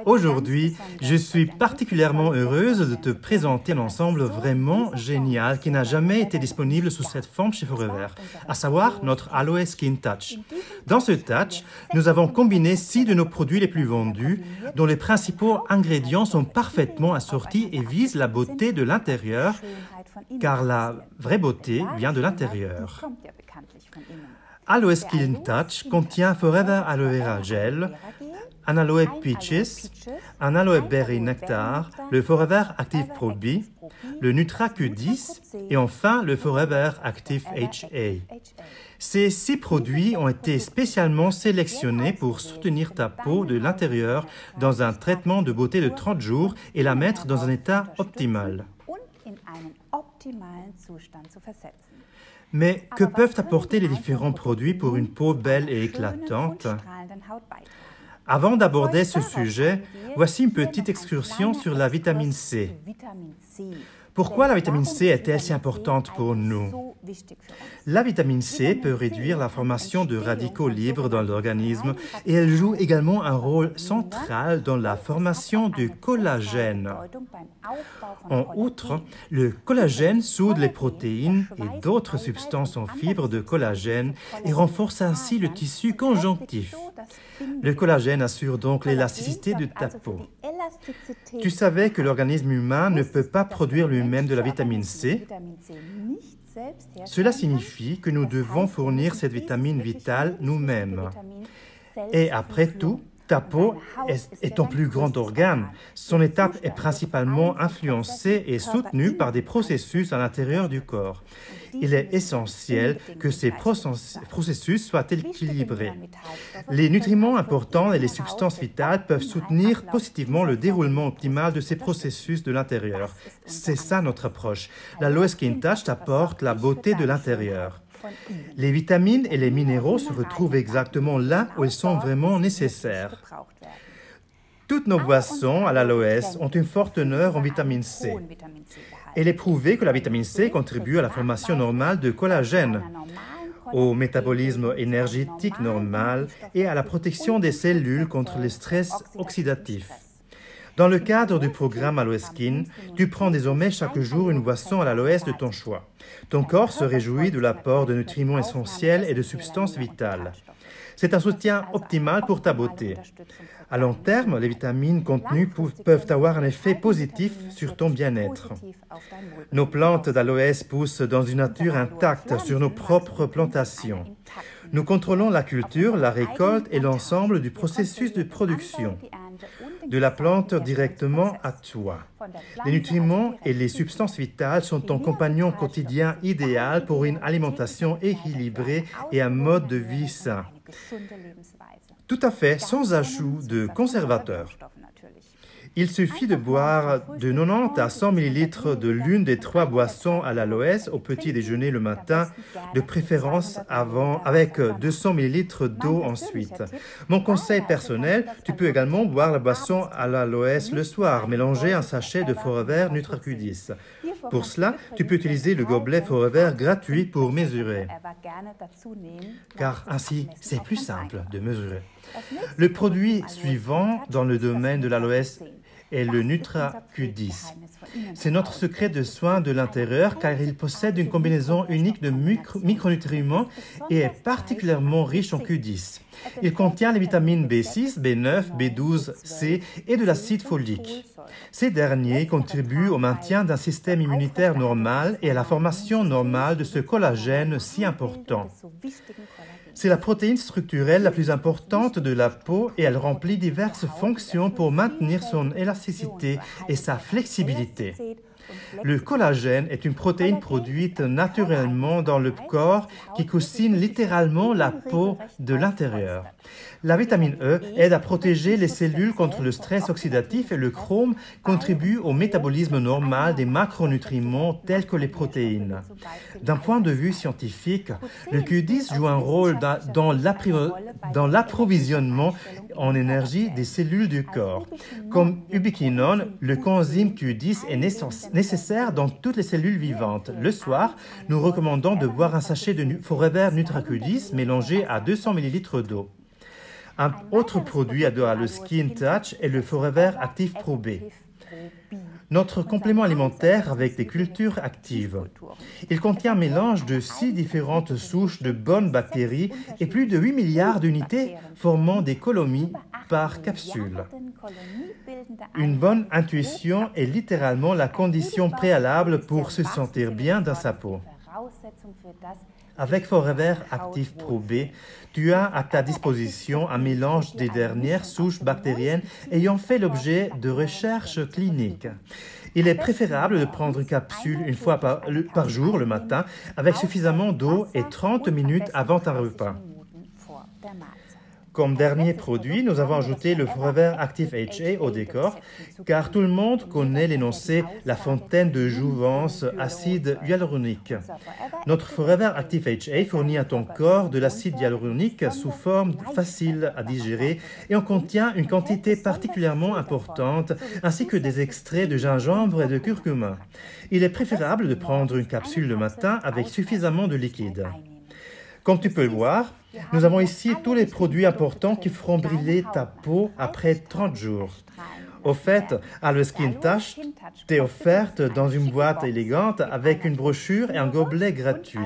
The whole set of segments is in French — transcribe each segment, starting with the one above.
Aujourd'hui, je suis particulièrement heureuse de te présenter un ensemble vraiment génial qui n'a jamais été disponible sous cette forme chez Forever, à savoir notre Aloe Skin Touch. Dans ce touch, nous avons combiné 6 de nos produits les plus vendus, dont les principaux ingrédients sont parfaitement assortis et visent la beauté de l'intérieur, car la vraie beauté vient de l'intérieur. Aloe Skin Touch contient Forever Aloe Vera Gel, un Aloe Peaches, un Aloe Berry Nectar, le Forever Active Pro B, le Nutra Q10 et enfin le Forever Active HA. Ces 6 produits ont été spécialement sélectionnés pour soutenir ta peau de l'intérieur dans un traitement de beauté de 30 jours et la mettre dans un état optimal. Mais que peuvent apporter les différents produits pour une peau belle et éclatante? Avant d'aborder ce sujet, voici une petite excursion sur la vitamine C. Pourquoi la vitamine C est-elle si importante pour nous? La vitamine C peut réduire la formation de radicaux libres dans l'organisme et elle joue également un rôle central dans la formation du collagène. En outre, le collagène soude les protéines et d'autres substances en fibres de collagène et renforce ainsi le tissu conjonctif. Le collagène assure donc l'élasticité de ta peau. Tu savais que l'organisme humain ne peut pas produire lui-même de la vitamine C? Cela signifie que nous devons fournir cette vitamine vitale nous-mêmes. Et après tout, ta peau est ton plus grand organe. Son état est principalement influencé et soutenu par des processus à l'intérieur du corps. Il est essentiel que ces processus soient équilibrés. Les nutriments importants et les substances vitales peuvent soutenir positivement le déroulement optimal de ces processus de l'intérieur. C'est ça notre approche. L'Aloe Skin Touch t'apporte la beauté de l'intérieur. Les vitamines et les minéraux se retrouvent exactement là où ils sont vraiment nécessaires. Toutes nos boissons à l'aloès ont une forte teneur en vitamine C. Il est prouvé que la vitamine C contribue à la formation normale de collagène, au métabolisme énergétique normal et à la protection des cellules contre le stress oxydatif. Dans le cadre du programme Aloe Skin, tu prends désormais chaque jour une boisson à l'aloès de ton choix. Ton corps se réjouit de l'apport de nutriments essentiels et de substances vitales. C'est un soutien optimal pour ta beauté. À long terme, les vitamines contenues peuvent avoir un effet positif sur ton bien-être. Nos plantes d'aloès poussent dans une nature intacte sur nos propres plantations. Nous contrôlons la culture, la récolte et l'ensemble du processus de production de la plante directement à toi. Les nutriments et les substances vitales sont ton compagnon quotidien idéal pour une alimentation équilibrée et un mode de vie sain. Tout à fait, sans ajout de conservateurs. Il suffit de boire de 90 à 100 ml de l'une des 3 boissons à l'aloès au petit déjeuner le matin, de préférence avec 200 ml d'eau ensuite. Mon conseil personnel, tu peux également boire la boisson à l'aloès le soir, mélanger un sachet de Forever Nutra Q10. Pour cela, tu peux utiliser le gobelet Forever gratuit pour mesurer, car ainsi c'est plus simple de mesurer. Le produit suivant dans le domaine de l'aloès est le Nutra Q10. C'est notre secret de soin de l'intérieur car il possède une combinaison unique de micronutriments et est particulièrement riche en Q10. Il contient les vitamines B6, B9, B12, C et de l'acide folique. Ces derniers contribuent au maintien d'un système immunitaire normal et à la formation normale de ce collagène si important. C'est la protéine structurelle la plus importante de la peau et elle remplit diverses fonctions pour maintenir son élasticité et sa flexibilité. Le collagène est une protéine produite naturellement dans le corps qui coussine littéralement la peau de l'intérieur. La vitamine E aide à protéger les cellules contre le stress oxydatif et le chrome contribue au métabolisme normal des macronutriments tels que les protéines. D'un point de vue scientifique, le Q10 joue un rôle dans l'approvisionnement en énergie des cellules du corps. Comme ubiquinone, le coenzyme Q10 est nécessaire dans toutes les cellules vivantes. Le soir, nous recommandons de boire un sachet de Forever Nutra Q10 mélangé à 200 ml d'eau. Un autre produit de Aloe Skin Touch est le Forever Active Pro B. Notre complément alimentaire avec des cultures actives. Il contient un mélange de 6 différentes souches de bonnes bactéries et plus de 8 milliards d'unités formant des colonies par capsule. Une bonne intuition est littéralement la condition préalable pour se sentir bien dans sa peau. Avec Forever Active Pro B, tu as à ta disposition un mélange des dernières souches bactériennes ayant fait l'objet de recherches cliniques. Il est préférable de prendre une capsule une fois par jour le matin avec suffisamment d'eau et 30 minutes avant un repas. Comme dernier produit, nous avons ajouté le Forever Active HA au décor, car tout le monde connaît l'énoncé « la fontaine de jouvence acide hyaluronique ». Notre Forever Active HA fournit à ton corps de l'acide hyaluronique sous forme facile à digérer et en contient une quantité particulièrement importante, ainsi que des extraits de gingembre et de curcuma. Il est préférable de prendre une capsule le matin avec suffisamment de liquide. Comme tu peux le voir, nous avons ici tous les produits importants qui feront briller ta peau après 30 jours. Au fait, Aloe Skin Touch t'est offerte dans une boîte élégante avec une brochure et un gobelet gratuit.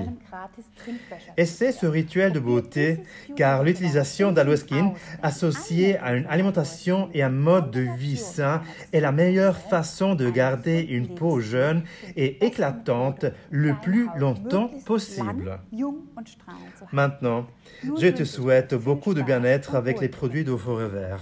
Essaie ce rituel de beauté, car l'utilisation d'Aloe Skin associée à une alimentation et un mode de vie sain est la meilleure façon de garder une peau jeune et éclatante le plus longtemps possible. Maintenant, je te souhaite beaucoup de bien-être avec les produits de Forever.